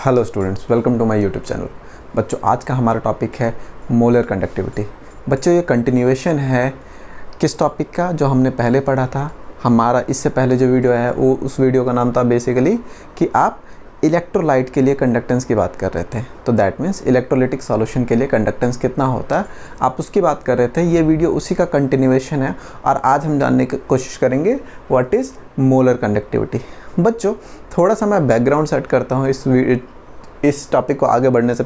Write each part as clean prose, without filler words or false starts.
Hello students, welcome to my YouTube channel. बच्चों, आज का हमारा टॉपिक है मोलर कंडक्टिविटी। बच्चों, ये कंटिन्यूएशन है किस टॉपिक का जो हमने पहले पढ़ा था। हमारा इससे पहले जो वीडियो है वो उस वीडियो का नाम था बेसिकली कि आप इलेक्ट्रोलाइट के लिए कंडक्टेंस की बात कर रहे थे। तो दैट मीन्स इलेक्ट्रोलाइटिक सॉल्यूशन के लिए कंडक्टेंस कितना होता है, आप उसकी बात कर रहे थे। ये वीडियो उसी का कंटिन्यूएशन है और आज हम जानने की कोशिश करेंगे व्हाट इज़ मोलर कंडक्टिविटी। बच्चों, थोड़ा सा मैं बैकग्राउंड सेट करता हूँ इस टॉपिक को आगे बढ़ाने से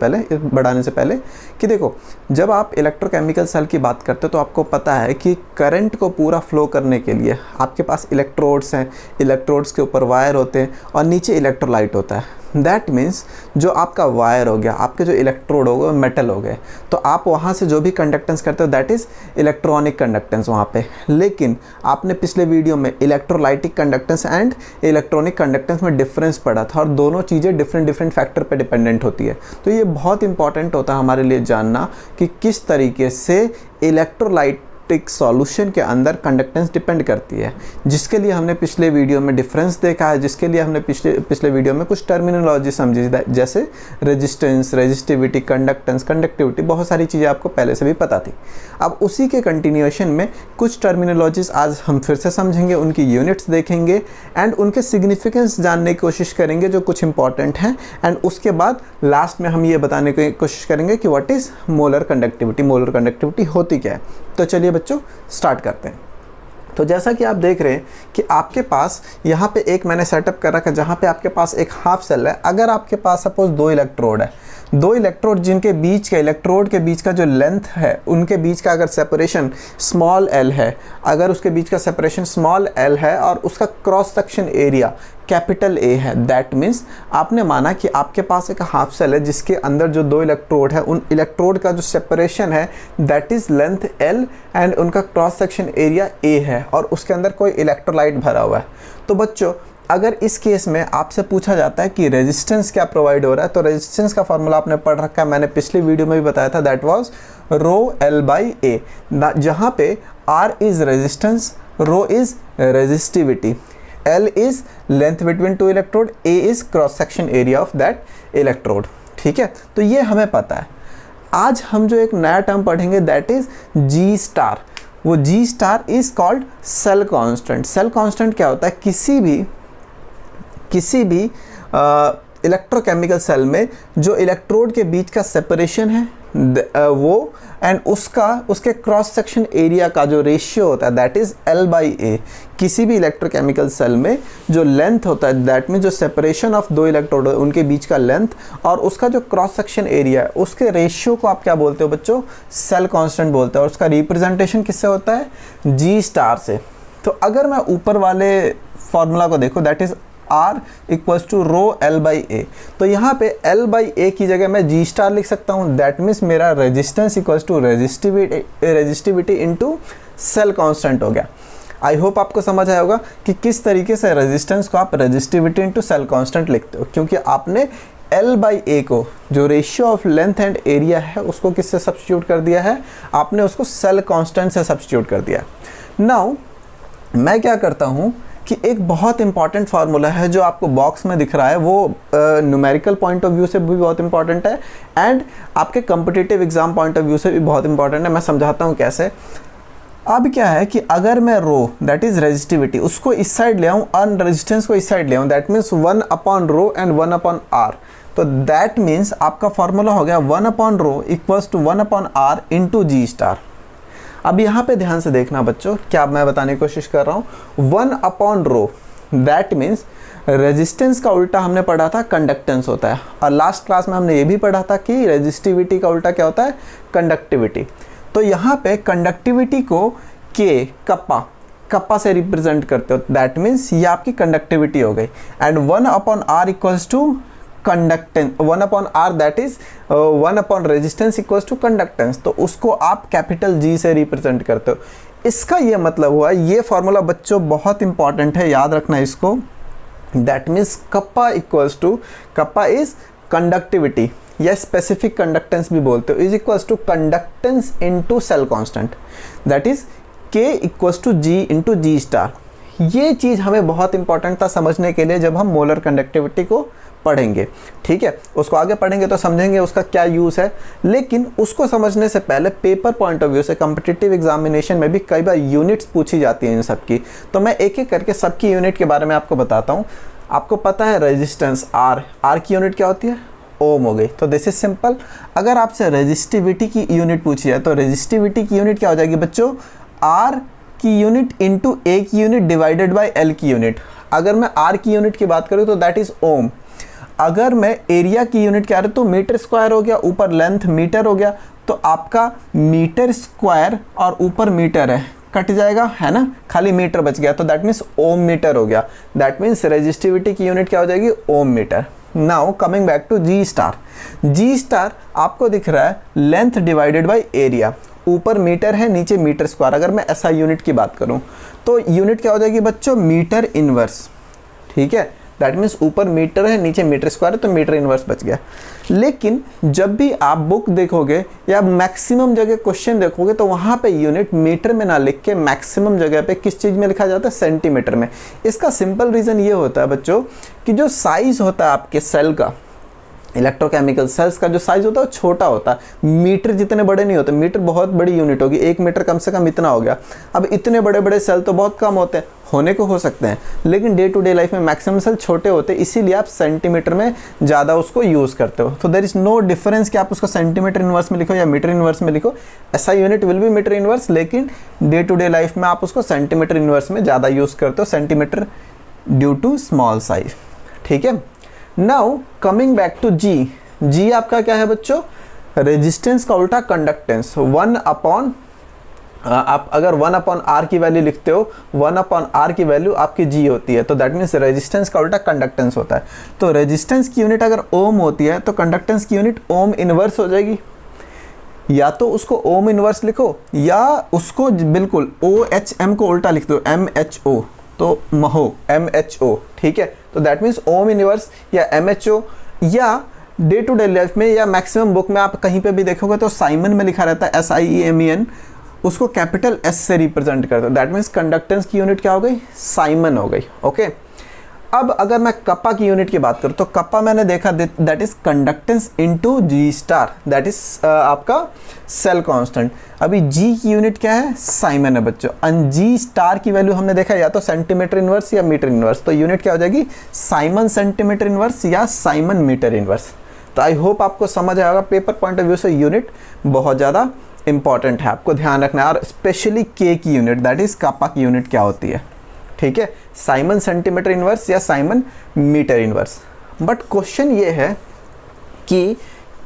पहले कि देखो, जब आप इलेक्ट्रोकेमिकल सेल की बात करते हो तो आपको पता है कि करंट को पूरा फ्लो करने के लिए आपके पास इलेक्ट्रोड्स हैं, इलेक्ट्रोड्स के ऊपर वायर होते हैं और नीचे इलेक्ट्रोलाइट होता है। दैट मीन्स जो आपका वायर हो गया, आपके जो इलेक्ट्रोड हो गए मेटल हो गए, तो आप वहाँ से जो भी कंडक्टेंस करते हो दैट इज़ इलेक्ट्रॉनिक कंडक्टेंस वहाँ पे। लेकिन आपने पिछले वीडियो में electrolytic conductance and electronic conductance में डिफरेंस पढ़ा था और दोनों चीज़ें डिफरेंट फैक्टर पे डिपेंडेंट होती है। तो ये बहुत इंपॉर्टेंट होता है हमारे लिए जानना कि किस तरीके से इलेक्ट्रोलाइटिक सॉल्यूशन के अंदर कंडक्टेंस डिपेंड करती है, जिसके लिए हमने पिछले वीडियो में डिफरेंस देखा है, जिसके लिए हमने पिछले वीडियो में कुछ टर्मिनोलॉजी समझी जैसे रेजिस्टेंस, रेजिस्टिविटी, कंडक्टेंस, कंडक्टिविटी, बहुत सारी चीज़ें आपको पहले से भी पता थी। अब उसी के कंटिन्यूएशन में कुछ टर्मिनोलॉजीज आज हम फिर से समझेंगे, उनकी यूनिट्स देखेंगे एंड उनके सिग्निफिकेंस जानने की कोशिश करेंगे जो कुछ इंपॉर्टेंट हैं। एंड उसके बाद लास्ट में हम ये बताने की कोशिश करेंगे कि what is molar conductivity, molar conductivity होती क्या है। तो चलिए बच्चों स्टार्ट करते हैं। तो जैसा कि आप देख रहे हैं कि आपके पास यहाँ पे एक मैंने सेटअप कर रखा है जहाँ पे आपके पास एक हाफ सेल है। अगर आपके पास सपोज दो इलेक्ट्रोड है, दो इलेक्ट्रोड जिनके बीच के इलेक्ट्रोड के बीच का जो लेंथ है, उनके बीच का अगर सेपरेशन स्मॉल एल है, अगर उसके बीच का सेपरेशन स्मॉल एल है और उसका cross section area capital A है, दैट मीन्स आपने माना कि आपके पास एक हाफ सेल है जिसके अंदर जो दो इलेक्ट्रोड है, उन इलेक्ट्रोड का जो सेपरेशन है that is length L and उनका क्रॉस सेक्शन एरिया ए है और उसके अंदर कोई इलेक्ट्रोलाइट भरा हुआ है। तो बच्चों, अगर इस केस में आपसे पूछा जाता है कि रेजिस्टेंस क्या प्रोवाइड हो रहा है, तो रेजिस्टेंस का फॉर्मूला आपने पढ़ रखा है, मैंने पिछली वीडियो में भी बताया था, that was rho L by A, जहाँ पे R is resistance, rho is resistivity, L is length between two electrode, A is cross section area of that electrode। ठीक है, तो ये हमें पता है। आज हम जो एक नया टर्म पढ़ेंगे दैट इज G स्टार। वो G star is called cell constant. Cell constant क्या होता है? किसी भी इलेक्ट्रोकेमिकल सेल में जो इलेक्ट्रोड के बीच का सेपरेशन है वो एंड उसके क्रॉस सेक्शन एरिया का जो रेशियो होता है दैट इज़ L बाई ए। किसी भी इलेक्ट्रोकेमिकल सेल में जो लेंथ होता है दैट मीन जो सेपरेशन ऑफ दो इलेक्ट्रोड उनके बीच का लेंथ और उसका जो क्रॉस सेक्शन एरिया है उसके रेशियो को आप क्या बोलते हो बच्चों? सेल कांस्टेंट बोलते हैं। और उसका रिप्रेजेंटेशन किससे होता है? G स्टार से। तो अगर मैं ऊपर वाले फॉर्मूला को देखो that is R equals to rho L by A, तो यहाँ पे L बाई ए की जगह मैं G स्टार लिख सकता हूँ। दैट मीन्स मेरा resistance equals to resistivity into cell constant हो गया। आई होप आपको समझ आया होगा कि किस तरीके से रेजिस्टेंस को आप रेजिस्टिविटी इनटू सेल कांस्टेंट लिखते हो, क्योंकि आपने L बाई ए को जो ratio of length and area है उसको किससे सब्स्टिट्यूट कर दिया है? आपने उसको सेल कांस्टेंट से सब्स्टिट्यूट कर दिया। नाउ मैं क्या करता हूँ कि एक बहुत इंपॉर्टेंट फार्मूला है जो आपको बॉक्स में दिख रहा है, वो न्यूमेरिकल पॉइंट ऑफ व्यू से भी बहुत इंपॉर्टेंट है एंड आपके competitive exam point of view से भी बहुत इंपॉर्टेंट है। मैं समझाता हूँ कैसे। अब क्या है कि अगर मैं रो दैट इज़ रेजिस्टिविटी उसको इस साइड ले आऊँ और रेजिस्टेंस को इस साइड ले आऊँ, that means 1 upon rho and 1 upon R. तो दैट मीन्स आपका फार्मूला हो गया 1 upon rho equals to 1 upon R into G star. अब यहाँ पे ध्यान से देखना बच्चों, क्या मैं बताने की कोशिश कर रहा हूँ। 1 upon row that means resistance का उल्टा हमने पढ़ा था कंडक्टेंस होता है, और लास्ट क्लास में हमने ये भी पढ़ा था कि रेजिस्टिविटी का उल्टा क्या होता है? कंडक्टिविटी। तो यहाँ पे कंडक्टिविटी को के कप्पा से रिप्रेजेंट करते हो, दैट मीन्स ये आपकी कंडक्टिविटी हो गई। And 1 upon R equals to conductance, 1 upon R that is 1 upon resistance equals to conductance. तो उसको आप कैपिटल G से रिप्रेजेंट करते हो। इसका ये मतलब हुआ, ये फॉर्मूला बच्चों बहुत इंपॉर्टेंट है, याद रखना इसको। That means kappa equals to, kappa is conductivity या स्पेसिफिक कंडक्टेंस भी बोलते हो, is equals to conductance into cell constant, that is K equals to G into G star. ये चीज़ हमें बहुत इंपॉर्टेंट था समझने के लिए जब हम मोलर कंडक्टिविटी को पढ़ेंगे, ठीक है। उसको आगे पढ़ेंगे तो समझेंगे उसका क्या यूज़ है, लेकिन उसको समझने से पहले पेपर पॉइंट ऑफ व्यू से कॉम्पिटिटिव एग्जामिनेशन में भी कई बार यूनिट्स पूछी जाती हैं इन सब की। तो मैं एक एक करके सबकी यूनिट के बारे में आपको बताता हूँ। आपको पता है रेजिस्टेंस आर की यूनिट क्या होती है, ओम हो गई। तो दिस इज सिंपल। अगर आपसे रेजिस्टिविटी की यूनिट पूछी है तो रेजिस्टिविटी की यूनिट क्या हो जाएगी बच्चों, आर की यूनिट इंटू ए की यूनिट डिवाइडेड बाय एल की यूनिट। अगर मैं आर की यूनिट की बात करूँ तो दैट इज ओम। अगर मैं एरिया की यूनिट क्या है तो मीटर स्क्वायर हो गया, ऊपर लेंथ मीटर हो गया, तो आपका मीटर स्क्वायर और ऊपर मीटर है, कट जाएगा, है ना, खाली मीटर बच गया, तो दैट मीन्स ओम मीटर हो गया। दैट मीन्स रेजिस्टिविटी की यूनिट क्या हो जाएगी, ohm meter. Now coming back to G star. G star आपको दिख रहा है लेंथ डिवाइडेड बाय एरिया, ऊपर मीटर है नीचे मीटर स्क्वायर। अगर मैं ऐसा यूनिट की बात करूं तो यूनिट क्या हो जाएगी बच्चों, मीटर इनवर्स, ठीक है। दैट मीन्स ऊपर मीटर है नीचे मीटर स्क्वायर है, तो मीटर इनवर्स बच गया। लेकिन जब भी आप बुक देखोगे या मैक्सिमम जगह क्वेश्चन देखोगे तो वहाँ पे यूनिट मीटर में ना लिख के मैक्सिमम जगह पे किस चीज़ में लिखा जाता है, सेंटीमीटर में। इसका सिंपल रीज़न ये होता है बच्चों कि जो साइज़ होता है आपके सेल का, इलेक्ट्रोकेमिकल सेल्स का जो साइज़ होता है वो छोटा होता है, मीटर जितने बड़े नहीं होते। मीटर बहुत बड़ी यूनिट होगी, 1 मीटर कम से कम इतना हो गया। अब इतने बड़े बड़े सेल तो बहुत कम होते हैं, होने को हो सकते हैं, लेकिन डे टू डे लाइफ में मैक्सिमम सेल छोटे होते हैं, इसीलिए आप सेंटीमीटर में ज़्यादा उसको यूज़ करते हो। तो देयर इज़ नो डिफरेंस कि आप उसको सेंटीमीटर इनवर्स में लिखो या मीटर इनवर्स में लिखो। ऐसा unit will be metre inverse, लेकिन डे टू डे लाइफ में आप उसको सेंटीमीटर इनवर्स में ज़्यादा यूज़ करते हो, centimetre due to small size, ठीक है। Now coming back to G. G आपका क्या है बच्चों, रेजिस्टेंस का उल्टा कंडक्टेंस। 1 अपॉन, आप अगर 1 अपॉन आर की वैल्यू लिखते हो, 1 अपॉन आर की वैल्यू आपकी जी होती है, तो दैट मीन्स रेजिस्टेंस का उल्टा कंडक्टेंस होता है। तो रेजिस्टेंस की यूनिट अगर ओम होती है तो कंडक्टेंस की यूनिट ओम इनवर्स हो जाएगी। या तो उसको ओम इनवर्स लिखो या उसको बिल्कुल OHM को उल्टा लिख दो, MHO, तो महो, MHO, ठीक है। तो दैट मीन्स ओम इनवर्स या MHO, या डे टू डे लाइफ में या मैक्सिमम बुक में आप कहीं पे भी देखोगे तो साइमन में लिखा रहता है, SIEMEN, उसको कैपिटल S से रिप्रेजेंट करते हैं। दैट मीन्स कंडक्टेंस की यूनिट क्या हो गई, साइमन हो गई, ओके। अब अगर मैं कप्पा की यूनिट की बात करूँ तो कप्पा मैंने देखा that is conductance into G star, that is आपका सेल कांस्टेंट। अभी जी की यूनिट क्या है, साइमन है बच्चों। एंड जी स्टार की वैल्यू हमने देखा या तो सेंटीमीटर इनवर्स या मीटर इनवर्स, तो यूनिट क्या हो जाएगी, साइमन सेंटीमीटर इनवर्स या साइमन मीटर इनवर्स। तो आई होप आपको समझ आएगा, पेपर पॉइंट ऑफ व्यू से यूनिट बहुत ज़्यादा इंपॉर्टेंट है, आपको ध्यान रखना है। और स्पेशली के की यूनिट, दैट इज कप्पा की यूनिट क्या होती है, ठीक है, साइमन सेंटीमीटर इनवर्स या siemens metre inverse. But question ये है कि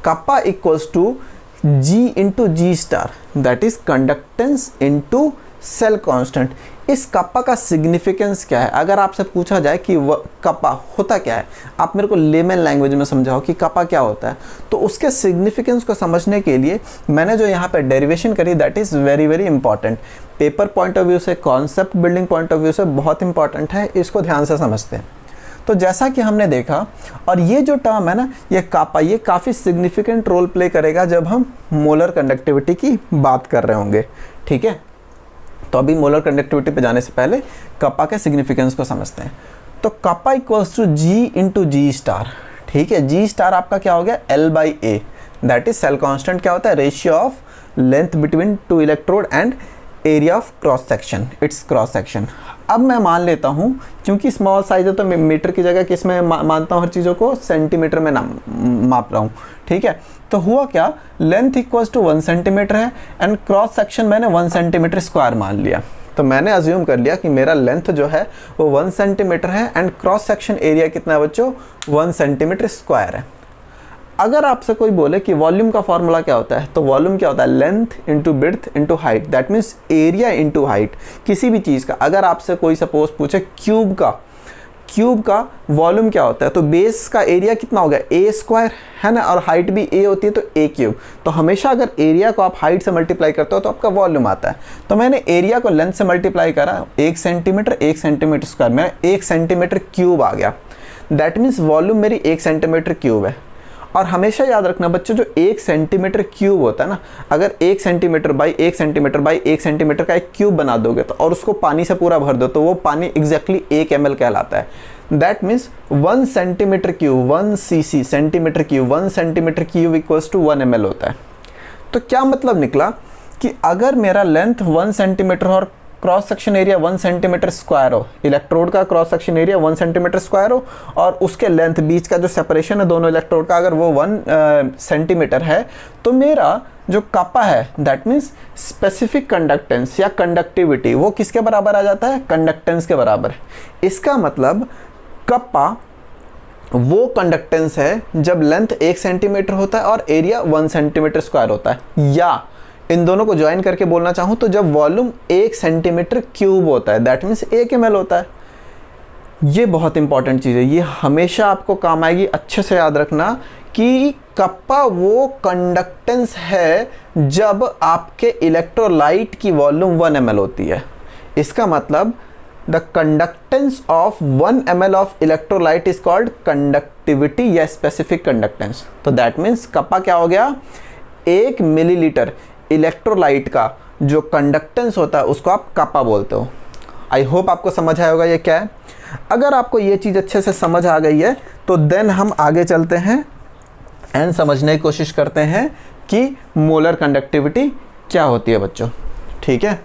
kappa equals to G into G star, that is conductance into cell constant. इस कप्पा का सिग्निफिकेंस क्या है, अगर आपसे पूछा जाए कि वह कप्पा होता क्या है, आप मेरे को लेमन लैंग्वेज में समझाओ कि कप्पा क्या होता है, तो उसके सिग्निफिकेंस को समझने के लिए मैंने जो यहाँ पे डेरिवेशन करी that is very very important. Paper point of view से, concept building point of view से बहुत इंपॉर्टेंट है, इसको ध्यान से समझते हैं। तो जैसा कि हमने देखा, और ये जो टर्म है ना, ये कप्पा, ये काफ़ी सिग्निफिकेंट रोल प्ले करेगा जब हम मोलर कंडक्टिविटी की बात कर रहे होंगे, ठीक है। तो अभी मोलर कंडक्टिविटी पे जाने से पहले कप्पा के सिग्निफिकेंस को समझते हैं। तो kappa equals to G into G star, ठीक है। जी स्टार आपका क्या हो गया, L/A, that is cell constant क्या होता है, ratio of length between 2 electrode and area of cross section, it's cross section. अब मैं मान लेता हूँ, क्योंकि स्मॉल साइज है तो मैं मीटर की जगह किस में मानता हूँ, हर चीज़ों को सेंटीमीटर में माप रहा हूँ, ठीक है। तो हुआ क्या, लेंथ इक्वल्स टू 1 सेंटीमीटर है एंड क्रॉस सेक्शन मैंने 1 सेंटीमीटर स्क्वायर मान लिया। तो मैंने अज्यूम कर लिया कि मेरा लेंथ जो है वो 1 सेंटीमीटर है एंड क्रॉस सेक्शन एरिया कितना है बच्चों, 1 सेंटीमीटर स्क्वायर है। अगर आपसे कोई बोले कि वॉल्यूम का फॉर्मूला क्या होता है, तो वॉल्यूम क्या होता है, length into width into height, that means area into height किसी भी चीज़ का। अगर आपसे कोई सपोज पूछे क्यूब का वॉल्यूम क्या होता है, तो बेस का एरिया कितना हो गया, A स्क्वायर, है ना, और हाइट भी A होती है तो A क्यूब। तो हमेशा अगर एरिया को आप हाइट से मल्टीप्लाई करते हो तो आपका वॉल्यूम आता है। तो मैंने एरिया को लेंथ से मल्टीप्लाई करा, 1 सेंटीमीटर स्क्वायर, मेरा 1 सेंटीमीटर क्यूब आ गया। दैट मीन्स वॉल्यूम मेरी 1 सेंटीमीटर क्यूब है। और हमेशा याद रखना बच्चों, जो 1 सेंटीमीटर क्यूब होता है ना, अगर 1 centimetre by 1 centimetre by 1 centimetre का एक क्यूब बना दोगे तो और उसको पानी से पूरा भर दो तो वो पानी एग्जैक्टली 1 ml कहलाता है। That means 1 centimetre cube 1 cc centimetre cube 1 centimetre cube equals to 1 ml होता है। तो क्या मतलब निकला कि अगर मेरा लेंथ 1 सेंटीमीटर और cross section area 1 centimetre square हो, इलेक्ट्रोड का cross section area 1 centimetre square हो और उसके लेंथ बीच का जो सेपरेशन है दोनों इलेक्ट्रोड का अगर वो 1 सेंटीमीटर है, तो मेरा जो कप्पा है दैट मीन्स स्पेसिफिक कंडक्टेंस या कंडक्टिविटी वो किसके बराबर आ जाता है? कंडक्टेंस के बराबर। इसका मतलब कप्पा वो कंडक्टेंस है जब लेंथ 1 सेंटीमीटर होता है और एरिया 1 सेंटीमीटर स्क्वायर होता है, या इन दोनों को ज्वाइन करके बोलना चाहूँ तो जब वॉल्यूम 1 सेंटीमीटर क्यूब होता है दैट मीन्स 1 ml होता है। ये बहुत इंपॉर्टेंट चीज़ है, ये हमेशा आपको काम आएगी, अच्छे से याद रखना कि कप्पा वो कंडक्टेंस है जब आपके इलेक्ट्रोलाइट की वॉल्यूम 1 ml होती है। इसका मतलब the conductance of 1 ml of electrolyte is called conductivity या स्पेसिफिक कंडक्टेंस। तो दैट मीन्स कप्पा क्या हो गया? 1 मिलीलीटर इलेक्ट्रोलाइट का जो कंडक्टेंस होता है उसको आप कप्पा बोलते हो। आई होप आपको समझ आया होगा ये क्या है। अगर आपको ये चीज़ अच्छे से समझ आ गई है तो देन हम आगे चलते हैं एंड समझने की कोशिश करते हैं कि मोलर कंडक्टिविटी क्या होती है बच्चों। ठीक है,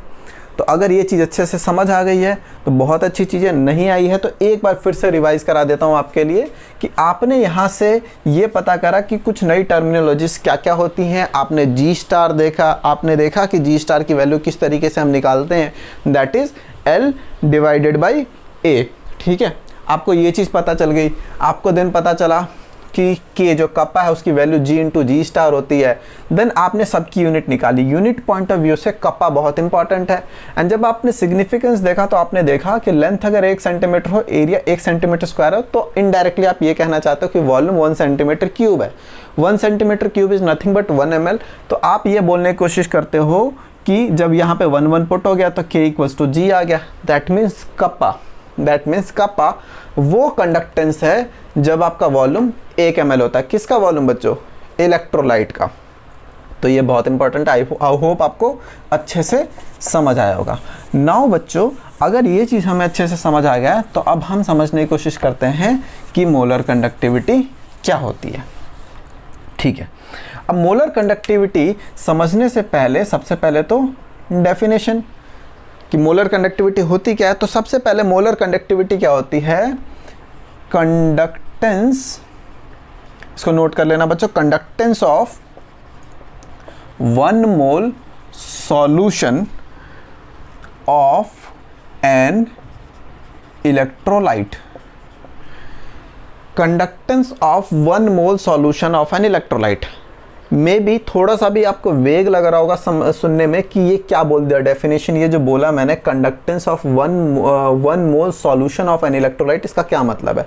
तो अगर ये चीज़ अच्छे से समझ आ गई है तो बहुत अच्छी चीज़ें, नहीं आई है तो एक बार फिर से रिवाइज करा देता हूँ आपके लिए कि आपने यहाँ से ये पता करा कि कुछ नई टर्मिनोलॉजीज क्या क्या होती हैं। आपने जी स्टार देखा, आपने देखा कि जी स्टार की वैल्यू किस तरीके से हम निकालते हैं, that is L divided by A। ठीक है, आपको ये चीज़ पता चल गई। आपको देन पता चला कि K जो कप्पा है उसकी value G into G star होती है। देन आपने सबकी यूनिट निकाली। यूनिट पॉइंट ऑफ व्यू से कप्पा बहुत इंपॉर्टेंट है। एंड जब आपने सिग्निफिकेंस देखा तो आपने देखा कि लेंथ अगर 1 सेंटीमीटर हो, एरिया 1 सेंटीमीटर स्क्वायर हो, तो इनडायरेक्टली आप ये कहना चाहते हो कि वॉल्यूम 1 सेंटीमीटर क्यूब है। 1 centimetre cube is nothing but 1 ml। तो आप ये बोलने की कोशिश करते हो कि जब यहाँ पे 1 पुट हो गया तो K इक्वल्स टू G आ गया। दैट मीन्स कप्पा वो कंडक्टेंस है जब आपका वॉल्यूम 1 ml होता है। किसका वॉल्यूम बच्चों? इलेक्ट्रोलाइट का। तो ये बहुत इंपॉर्टेंट है। आई होप आपको अच्छे से समझ आया होगा। नाउ बच्चों, अगर ये चीज़ हमें अच्छे से समझ आ गया तो अब हम समझने की कोशिश करते हैं कि मोलर कंडक्टिविटी क्या होती है। ठीक है, अब मोलर कंडक्टिविटी समझने से पहले सबसे पहले तो डेफिनेशन कि मोलर कंडक्टिविटी होती क्या है। तो सबसे पहले मोलर कंडक्टिविटी क्या होती है? कंडक्टेंस, इसको नोट कर लेना बच्चों, conductance of 1 mole solution of an electrolyte. Conductance of 1 mole solution of an electrolyte में भी थोड़ा सा भी आपको वेग लग रहा होगा सुनने में कि ये क्या बोल दिया डेफिनेशन, ये जो बोला मैंने conductance of 1 mole solution of an electrolyte, इसका क्या मतलब है?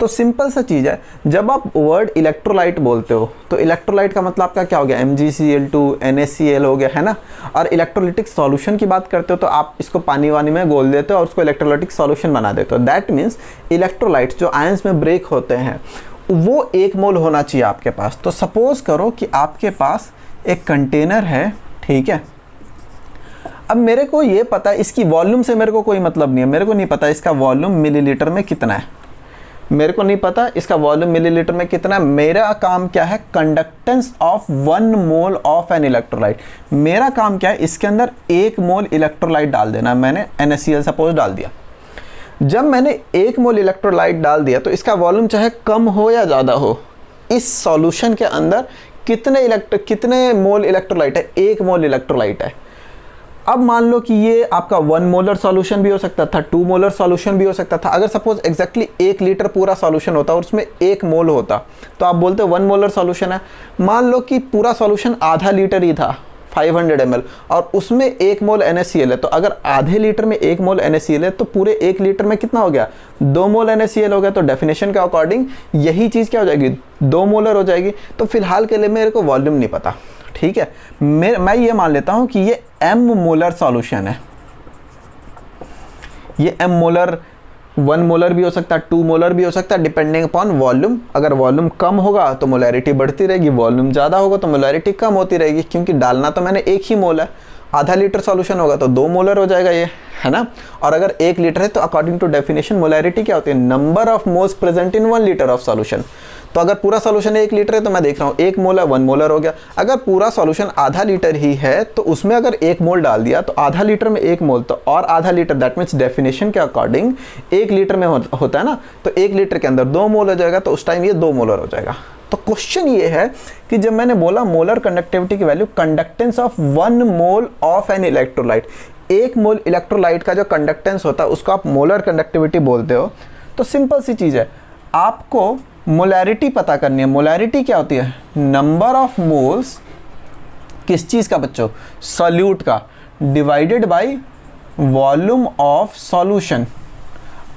तो सिंपल सा चीज़ है, जब आप वर्ड इलेक्ट्रोलाइट बोलते हो तो इलेक्ट्रोलाइट का मतलब आपका क्या हो गया? MgCl2 NaCl हो गया, है ना। और इलेक्ट्रोलिटिक सॉल्यूशन की बात करते हो तो आप इसको पानी वानी में घोल देते हो और उसको इलेक्ट्रोलाइटिक सॉल्यूशन बना देते हो। दैट मीन्स इलेक्ट्रोलाइट्स जो आयंस में ब्रेक होते हैं वो 1 मोल होना चाहिए आपके पास। तो सपोज करो कि आपके पास एक कंटेनर है, ठीक है। अब मेरे को ये पता है, इसकी वॉल्यूम से मेरे को कोई मतलब नहीं है। मेरे को नहीं पता इसका वॉल्यूम मिलीलीटर में कितना है, मेरे को नहीं पता इसका वॉल्यूम मिलीलीटर में कितना है। मेरा काम क्या है? Conductance of 1 mole of an electrolyte. मेरा काम क्या है? इसके अंदर 1 मोल इलेक्ट्रोलाइट डाल देना। मैंने NaCl सपोज डाल दिया। जब मैंने 1 मोल इलेक्ट्रोलाइट डाल दिया तो इसका वॉल्यूम चाहे कम हो या ज़्यादा हो, इस सॉल्यूशन के अंदर कितने मोल इलेक्ट्रोलाइट है? 1 मोल इलेक्ट्रोलाइट है। अब मान लो कि ये आपका 1 मोलर सॉल्यूशन भी हो सकता था, 2 मोलर सॉल्यूशन भी हो सकता था। अगर सपोज एग्जैक्टली 1 लीटर पूरा सॉल्यूशन होता और उसमें 1 मोल होता तो आप बोलते 1 मोलर सॉल्यूशन है। मान लो कि पूरा सॉल्यूशन आधा लीटर ही था, 500 ml, और उसमें 1 मोल NaCl है। तो अगर आधे लीटर में 1 मोल NaCl है तो पूरे 1 लीटर में कितना हो गया? 2 मोल NaCl हो गया। तो डेफिनेशन के अकॉर्डिंग यही चीज़ क्या हो जाएगी? 2 मोलर हो जाएगी। तो फिलहाल के लिए मेरे को वॉल्यूम नहीं पता, ठीक है। मैं ये मान लेता हूं कि ये m मोलर सॉल्यूशन है। ये m मोलर 1 मोलर भी हो सकता है, 2 मोलर भी हो सकता है, डिपेंडिंग अपॉन वॉल्यूम। अगर वॉल्यूम कम होगा तो मोलैरिटी बढ़ती रहेगी, वॉल्यूम ज़्यादा होगा तो मोलैरिटी कम होती रहेगी, क्योंकि डालना तो मैंने 1 ही मोल है। आधा लीटर सॉल्यूशन होगा तो 2 मोलर हो जाएगा ये, है ना। और अगर 1 लीटर है तो अकॉर्डिंग टू डेफिनेशन मोलैरिटी क्या होती है, number of moles present in 1 litre of solution. तो अगर पूरा सॉल्यूशन 1 लीटर है तो मैं देख रहा हूँ 1 मोल है, 1 मोलर हो गया। अगर पूरा सॉल्यूशन आधा लीटर ही है तो उसमें अगर 1 मोल डाल दिया तो आधा लीटर में 1 मोल, तो और आधा लीटर, दैट मीन्स डेफिनेशन के अकॉर्डिंग 1 लीटर में होता है ना, तो 1 लीटर के अंदर 2 मोल हो जाएगा, तो उस टाइम ये 2 मोलर हो जाएगा। तो क्वेश्चन ये है कि जब मैंने बोला मोलर कंडक्टिविटी की value conductance of 1 mole of an electrolyte, 1 mole electrolyte का जो कंडक्टेंस होता है उसको आप मोलर कंडक्टिविटी बोलते हो। तो सिंपल सी चीज़ है, आपको मोलैरिटी पता करनी है। मोलैरिटी क्या होती है, नंबर ऑफ मोल्स किस चीज़ का बच्चों, सॉल्यूट का, divided by volume of solution.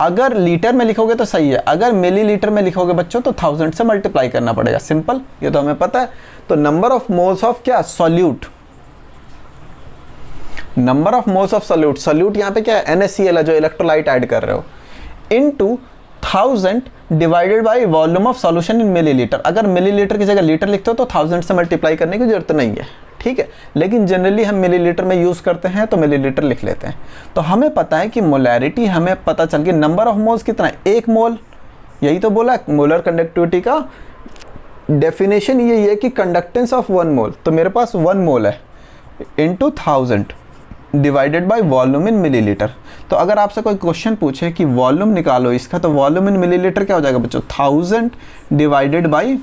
अगर लीटर में लिखोगे तो सही है, अगर मिलीलीटर में लिखोगे बच्चों तो 1000 से मल्टीप्लाई करना पड़ेगा, सिंपल, ये तो हमें पता है। तो नंबर ऑफ मोल्स ऑफ क्या, solute, number of moles of solute, solute यहाँ पे क्या है, NaCl है जो इलेक्ट्रोलाइट ऐड कर रहे हो, into 1000 divided by volume of solution in millilitre. अगर मिलीलीटर की जगह लीटर लिखते हो तो 1000 से मल्टीप्लाई करने की जरूरत नहीं है, ठीक है। लेकिन जनरली हम मिलीलीटर में यूज़ करते हैं तो मिलीलीटर लिख लेते हैं। तो हमें पता है कि मोलैरिटी हमें पता चल गई, नंबर ऑफ मोल्स कितना है, 1 मोल, यही तो बोला मोलर कंडक्टिविटी का डेफिनेशन यही है कि कंडक्टेंस ऑफ 1 मोल, तो मेरे पास 1 मोल है into 1000 divided by volume in millilitre. तो अगर आपसे कोई क्वेश्चन पूछे कि वॉल्यूम निकालो इसका, तो वॉल्यूम इन मिलीलीटर क्या हो जाएगा बच्चों, 1000 डिवाइडेड बाय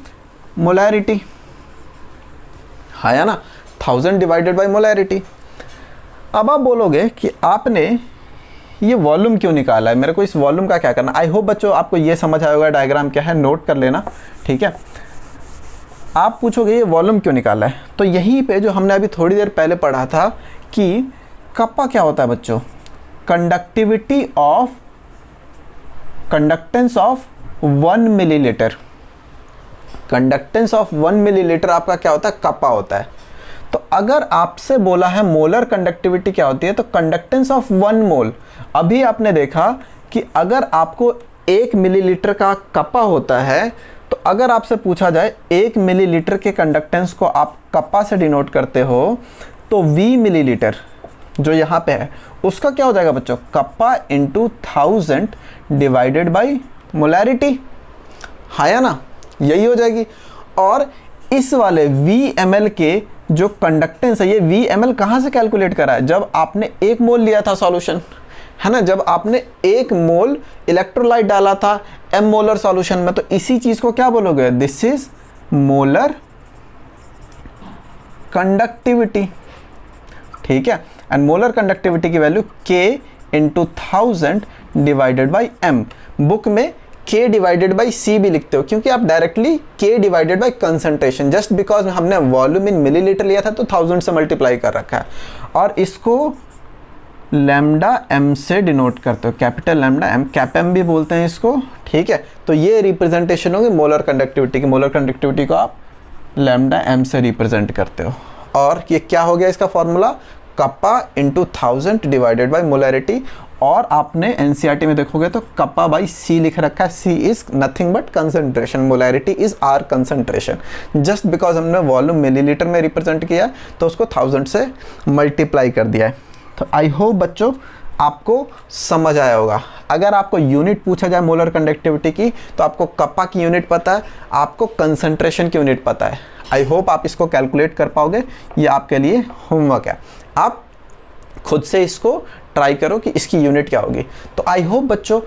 मोलैरिटी, हाँ या ना, 1000 डिवाइडेड बाय मोलैरिटी। अब आप बोलोगे कि आपने ये वॉल्यूम क्यों निकाला है, मेरे को इस वॉल्यूम का क्या करना। आई होप बच्चों आपको ये समझ आया होगा डायग्राम क्या है, नोट कर लेना, ठीक है। आप पूछोगे ये वॉल्यूम क्यों निकाला है, तो यहीं पे जो हमने अभी थोड़ी देर पहले पढ़ा था कि कप्पा क्या होता है बच्चों, conductivity of, conductance of 1 millilitre, conductance of 1 millilitre आपका क्या होता है, कप्पा होता है। तो अगर आपसे बोला है मोलर कंडक्टिविटी क्या होती है, तो कंडक्टेंस ऑफ 1 मोल, अभी आपने देखा कि अगर आपको 1 मिलीलीटर का कप्पा होता है, तो अगर आपसे पूछा जाए 1 मिलीलीटर के कंडक्टेंस को आप कप्पा से डिनोट करते हो, तो V मिलीलीटर जो यहाँ पे है उसका क्या हो जाएगा बच्चों, kappa into 1000 divided by molarity, हाँ या ना, यही हो जाएगी। और इस वाले VmL के जो कंडक्टेंस है, ये VmL कहाँ से कैलकुलेट करा है, जब आपने 1 मोल लिया था सॉल्यूशन, है ना, जब आपने 1 मोल इलेक्ट्रोलाइट डाला था m मोलर सॉल्यूशन में, तो इसी चीज़ को क्या बोलोगे, दिस इज मोलर कंडक्टिविटी, ठीक है। एंड मोलर कंडक्टिविटी की value K into 1000 divided by M। Book में K डिवाइडेड बाई C भी लिखते हो, क्योंकि आप directly K divided by concentration, just because हमने वॉल्यूम इन मिलीलीटर लिया था तो 1000 से मल्टीप्लाई कर रखा है, और इसको लैम्डा m से डिनोट करते हो, capital lambda m, cap m भी बोलते हैं इसको, ठीक है। तो ये रिप्रेजेंटेशन होगी मोलर कंडक्टिविटी की, मोलर कंडक्टिविटी को आप लैम्डा m से रिप्रेजेंट करते हो। और ये क्या हो गया इसका formula, kappa into 1000 divided by molarity. और आपने NCERT में देखोगे तो कप्पा बाई C लिख रखा है, C is nothing but concentration, molarity is R concentration. Just because हमने वॉल्यूम मिलीलीटर में रिप्रेजेंट किया तो उसको 1000 से मल्टीप्लाई कर दिया है। तो आई होप बच्चों आपको समझ आया होगा। अगर आपको यूनिट पूछा जाए मोलर कंडक्टिविटी की, तो आपको कप्पा की यूनिट पता है, आपको कंसंट्रेशन की यूनिट पता है। आई होप आप इसको कैलकुलेट कर पाओगे, ये आपके लिए होमवर्क है, आप खुद से इसको ट्राई करो कि इसकी यूनिट क्या होगी। तो आई होप बच्चों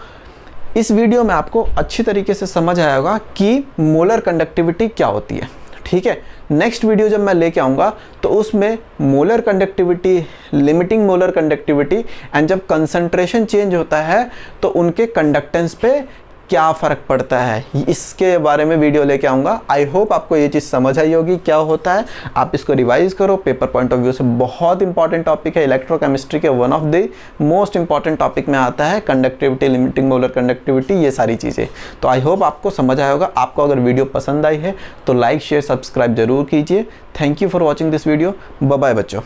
इस वीडियो में आपको अच्छी तरीके से समझ आया होगा कि मोलर कंडक्टिविटी क्या होती है, ठीक है। नेक्स्ट वीडियो जब मैं लेके आऊँगा तो उसमें molar conductivity, limiting molar conductivity and जब कंसंट्रेशन चेंज होता है तो उनके कंडक्टेंस पे क्या फ़र्क पड़ता है, इसके बारे में वीडियो लेके आऊँगा। आई होप आपको ये चीज़ समझ आई होगी क्या होता है, आप इसको रिवाइज करो। पेपर पॉइंट ऑफ व्यू से बहुत इंपॉर्टेंट टॉपिक है, इलेक्ट्रोकेमिस्ट्री के one of the most important topic में आता है कंडक्टिविटी, लिमिटिंग मोलर कंडक्टिविटी, ये सारी चीज़ें। तो आई होप आपको समझ आया होगा। आपको अगर वीडियो पसंद आई है तो लाइक शेयर सब्सक्राइब जरूर कीजिए। Thank you for watching this video. Bye bye बच्चों।